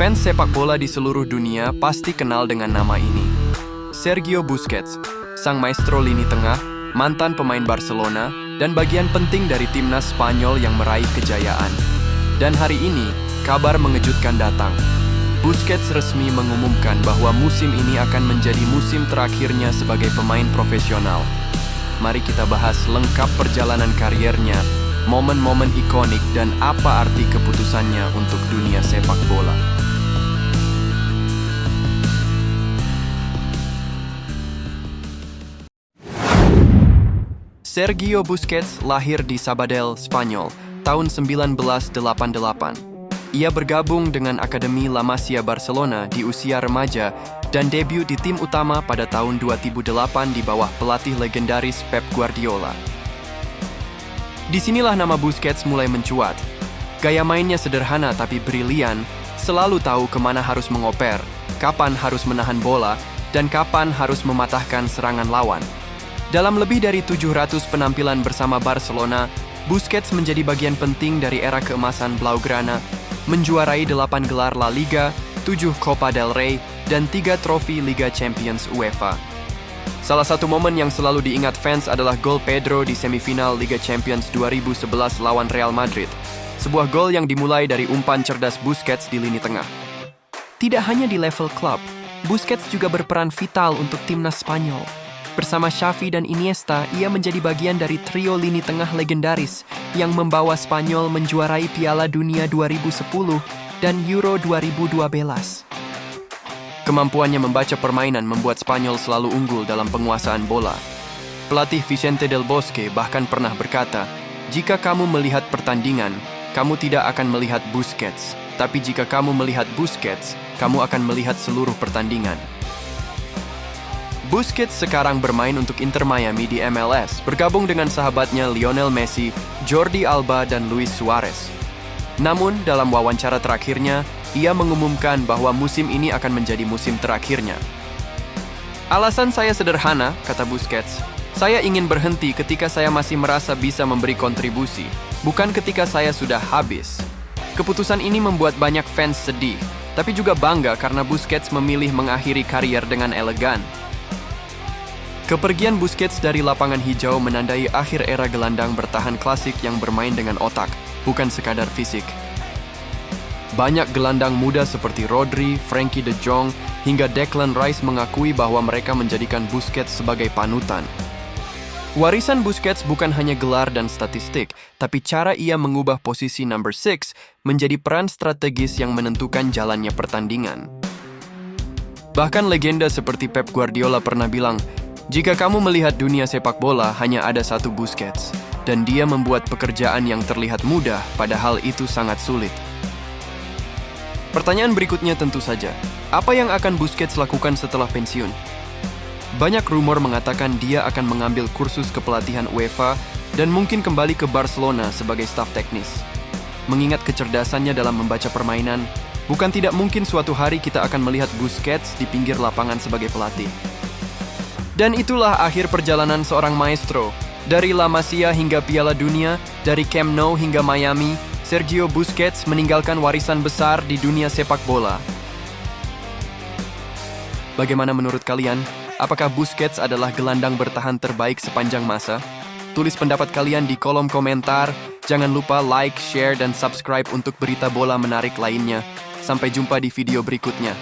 Fans sepak bola di seluruh dunia pasti kenal dengan nama ini. Sergio Busquets, sang maestro lini tengah, mantan pemain Barcelona, dan bagian penting dari timnas Spanyol yang meraih kejayaan. Dan hari ini, kabar mengejutkan datang. Busquets resmi mengumumkan bahwa musim ini akan menjadi musim terakhirnya sebagai pemain profesional. Mari kita bahas lengkap perjalanan kariernya, momen-momen ikonik, dan apa arti keputusannya untuk dunia sepak bola. Sergio Busquets lahir di Sabadell, Spanyol, tahun 1988. Ia bergabung dengan Akademi La Masia Barcelona di usia remaja dan debut di tim utama pada tahun 2008 di bawah pelatih legendaris Pep Guardiola. Disinilah nama Busquets mulai mencuat. Gaya mainnya sederhana tapi brilian, selalu tahu kemana harus mengoper, kapan harus menahan bola, dan kapan harus mematahkan serangan lawan. Dalam lebih dari 700 penampilan bersama Barcelona, Busquets menjadi bagian penting dari era keemasan Blaugrana, menjuarai 8 gelar La Liga, 7 Copa del Rey, dan 3 trofi Liga Champions UEFA. Salah satu momen yang selalu diingat fans adalah gol Pedro di semifinal Liga Champions 2011 lawan Real Madrid. Sebuah gol yang dimulai dari umpan cerdas Busquets di lini tengah. Tidak hanya di level klub, Busquets juga berperan vital untuk timnas Spanyol. Bersama Xavi dan Iniesta, ia menjadi bagian dari trio lini tengah legendaris yang membawa Spanyol menjuarai Piala Dunia 2010 dan Euro 2012. Kemampuannya membaca permainan membuat Spanyol selalu unggul dalam penguasaan bola. Pelatih Vicente del Bosque bahkan pernah berkata, "Jika kamu melihat pertandingan, kamu tidak akan melihat Busquets. Tapi jika kamu melihat Busquets, kamu akan melihat seluruh pertandingan." Busquets sekarang bermain untuk Inter Miami di MLS, bergabung dengan sahabatnya Lionel Messi, Jordi Alba, dan Luis Suarez. Namun, dalam wawancara terakhirnya, ia mengumumkan bahwa musim ini akan menjadi musim terakhirnya. "Alasan saya sederhana," kata Busquets. "Saya ingin berhenti ketika saya masih merasa bisa memberi kontribusi, bukan ketika saya sudah habis." Keputusan ini membuat banyak fans sedih, tapi juga bangga karena Busquets memilih mengakhiri karier dengan elegan. Kepergian Busquets dari lapangan hijau menandai akhir era gelandang bertahan klasik yang bermain dengan otak, bukan sekadar fisik. Banyak gelandang muda seperti Rodri, Frenkie de Jong, hingga Declan Rice mengakui bahwa mereka menjadikan Busquets sebagai panutan. Warisan Busquets bukan hanya gelar dan statistik, tapi cara ia mengubah posisi number 6 menjadi peran strategis yang menentukan jalannya pertandingan. Bahkan legenda seperti Pep Guardiola pernah bilang, "Jika kamu melihat dunia sepak bola, hanya ada satu Busquets, dan dia membuat pekerjaan yang terlihat mudah, padahal itu sangat sulit." Pertanyaan berikutnya tentu saja, apa yang akan Busquets lakukan setelah pensiun? Banyak rumor mengatakan dia akan mengambil kursus kepelatihan UEFA dan mungkin kembali ke Barcelona sebagai staf teknis. Mengingat kecerdasannya dalam membaca permainan, bukan tidak mungkin suatu hari kita akan melihat Busquets di pinggir lapangan sebagai pelatih. Dan itulah akhir perjalanan seorang maestro. Dari La Masia hingga Piala Dunia, dari Camp Nou hingga Miami, Sergio Busquets meninggalkan warisan besar di dunia sepak bola. Bagaimana menurut kalian? Apakah Busquets adalah gelandang bertahan terbaik sepanjang masa? Tulis pendapat kalian di kolom komentar. Jangan lupa like, share, dan subscribe untuk berita bola menarik lainnya. Sampai jumpa di video berikutnya.